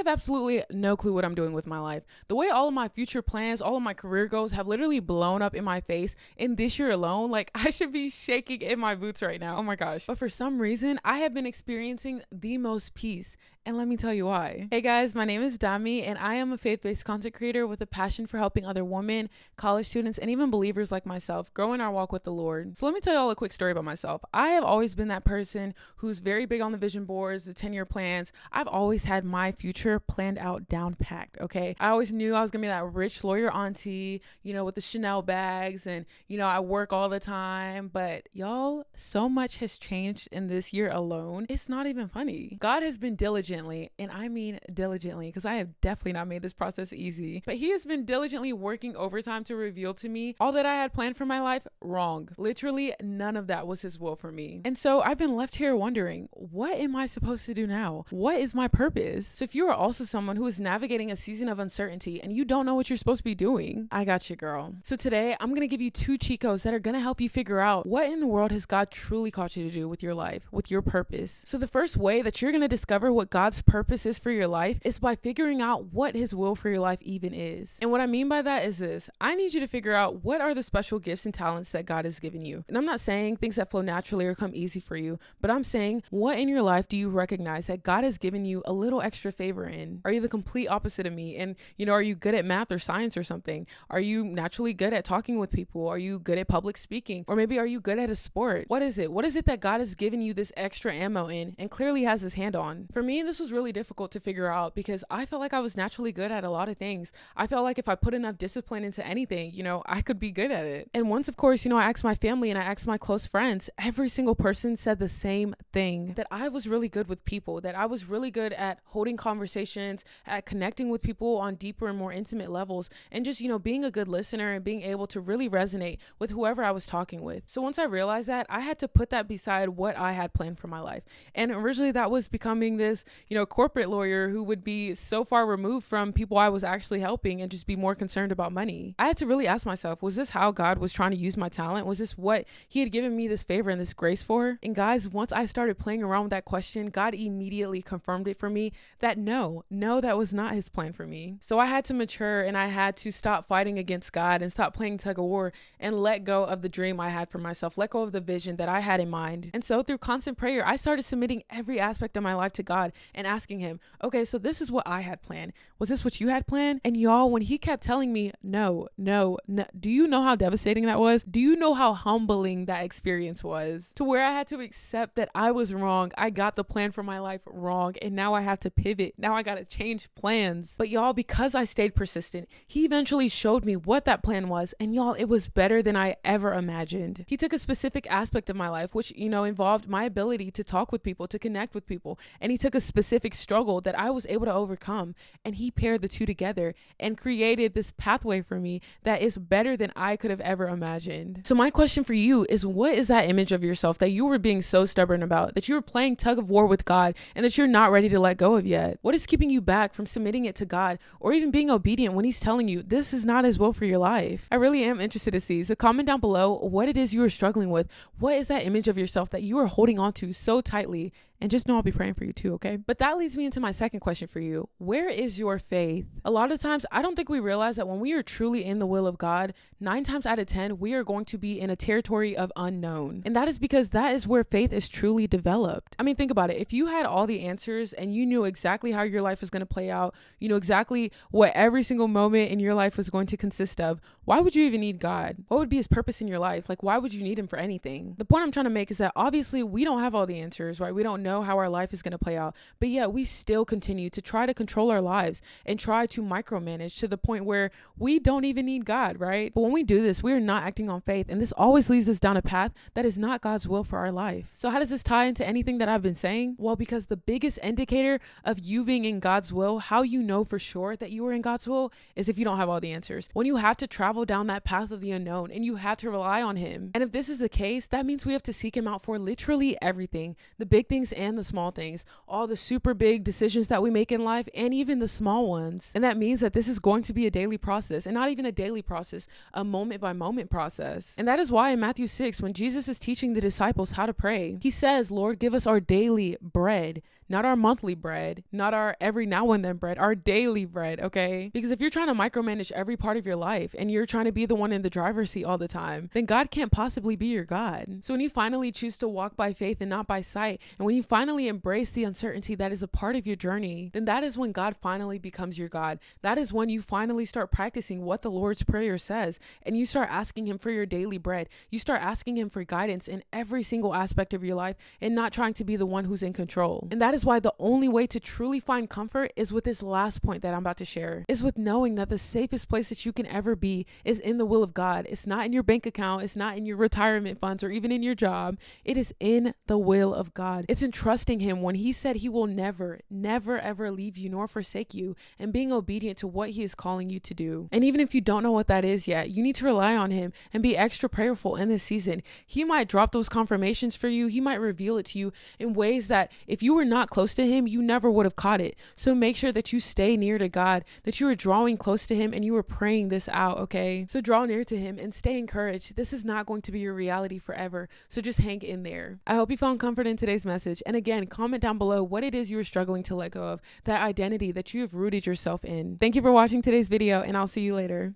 have absolutely no clue what I'm doing with my life. The way all of my future plans, all of my career goals have literally blown up in my face in this year alone, like I should be shaking in my boots right now. Oh my gosh. But for some reason, I have been experiencing the most peace. And let me tell you why. Hey guys, my name is Dami, and I am a faith-based content creator with a passion for helping other women, college students, and even believers like myself grow in our walk with the Lord. So let me tell you all a quick story about myself. I have always been that person who's very big on the vision boards, the 10-year plans. I've always had my future planned out, down packed, okay? I always knew I was gonna be that rich lawyer auntie, with the Chanel bags, and I work all the time. But y'all, so much has changed in this year alone. It's not even funny. God has been diligently, and I mean diligently, because I have definitely not made this process easy, but he has been diligently working overtime to reveal to me all that I had planned for my life wrong. Literally none of that was his will for me. And so I've been left here wondering, what am I supposed to do now? What is my purpose? So if you are also someone who is navigating a season of uncertainty and you don't know what you're supposed to be doing, I got you, girl. So today I'm going to give you 2 cheat codes that are going to help you figure out what in the world has God truly called you to do with your life, with your purpose. So the first way that you're going to discover what God's purpose is for your life is by figuring out what his will for your life even is. And what I mean by that is this: I need you to figure out what are the special gifts and talents that God has given you. And I'm not saying things that flow naturally or come easy for you, but I'm saying, what in your life do you recognize that God has given you a little extra favor in? Are you the complete opposite of me? And are you good at math or science or something? Are you naturally good at talking with people? Are you good at public speaking? Or maybe are you good at a sport? What is it? What is it that God has given you this extra ammo in and clearly has his hand on? For me, this was really difficult to figure out because I felt like I was naturally good at a lot of things. I felt like if I put enough discipline into anything, I could be good at it. And once, of course, I asked my family and I asked my close friends, every single person said the same thing, that I was really good with people, that I was really good at holding conversations, at connecting with people on deeper and more intimate levels, and just, being a good listener and being able to really resonate with whoever I was talking with. So once I realized that, I had to put that beside what I had planned for my life. And originally that was becoming this, corporate lawyer who would be so far removed from people I was actually helping and just be more concerned about money. I had to really ask myself, was this how God was trying to use my talent? Was this what he had given me this favor and this grace for? And guys, once I started playing around with that question, God immediately confirmed it for me that no, that was not his plan for me. So I had to mature and I had to stop fighting against God and stop playing tug of war and let go of the dream I had for myself, let go of the vision that I had in mind. And so through constant prayer, I started submitting every aspect of my life to God and asking him, okay, so this is what I had planned. Was this what you had planned? And y'all, when he kept telling me, no, do you know how devastating that was? Do you know how humbling that experience was? To where I had to accept that I was wrong. I got the plan for my life wrong. And now I have to pivot. Now I got to change plans. But y'all, because I stayed persistent, he eventually showed me what that plan was. And y'all, it was better than I ever imagined. He took a specific aspect of my life, which, involved my ability to talk with people, to connect with people. And he took a specific struggle that I was able to overcome. And he paired the two together and created this pathway for me that is better than I could have ever imagined. So my question for you is, what is that image of yourself that you were being so stubborn about, that you were playing tug of war with God and that you're not ready to let go of yet? What is keeping you back from submitting it to God or even being obedient when he's telling you this is not his will for your life? I really am interested to see. So comment down below what it is you are struggling with. What is that image of yourself that you are holding on to so tightly? And just know I'll be praying for you too, okay? But that leads me into my second question for you. Where is your faith? A lot of times, I don't think we realize that when we are truly in the will of God, 9 times out of 10, we are going to be in a territory of unknown. And that is because that is where faith is truly developed. I mean, think about it. If you had all the answers and you knew exactly how your life was going to play out, you know exactly what every single moment in your life was going to consist of, why would you even need God? What would be his purpose in your life? Like, why would you need him for anything? The point I'm trying to make is that obviously we don't have all the answers, right? We don't know how our life is going to play out, but yet we still continue to try to control our lives and try to micromanage to the point where we don't even need God, right? But when we do this, we are not acting on faith, and this always leads us down a path that is not God's will for our life. So how does this tie into anything that I've been saying? Well, because the biggest indicator of you being in God's will, how you know for sure that you are in God's will, is if you don't have all the answers. When you have to travel down that path of the unknown and you have to rely on him. And if this is the case, that means we have to seek him out for literally everything, the big things and the small things, all the super big decisions that we make in life and even the small ones. And that means that this is going to be a daily process, and not even a daily process, a moment by moment process. And that is why in Matthew 6, when Jesus is teaching the disciples how to pray, he says, Lord, give us our daily bread, not our monthly bread, not our every now and then bread, our daily bread, okay? Because if you're trying to micromanage every part of your life and you're trying to be the one in the driver's seat all the time, then God can't possibly be your God. So when you finally choose to walk by faith and not by sight, and when you finally embrace the uncertainty that is a part of your journey, then that is when God finally becomes your God. That is when you finally start practicing what the Lord's Prayer says, and you start asking him for your daily bread. You start asking him for guidance in every single aspect of your life and not trying to be the one who's in control. And that is why the only way to truly find comfort is with this last point that I'm about to share, is with knowing that the safest place that you can ever be is in the will of God. It's not in your bank account. It's not in your retirement funds or even in your job. It is in the will of God. It's in trusting him when he said he will never, never, ever leave you nor forsake you, and being obedient to what he is calling you to do. And even if you don't know what that is yet, you need to rely on him and be extra prayerful in this season. He might drop those confirmations for you. He might reveal it to you in ways that if you were not close to him, you never would have caught it. So make sure that you stay near to God, that you are drawing close to him and you are praying this out, okay? So draw near to him and stay encouraged. This is not going to be your reality forever. So just hang in there. I hope you found comfort in today's message. And again, comment down below what it is you are struggling to let go of, that identity that you have rooted yourself in. Thank you for watching today's video, and I'll see you later.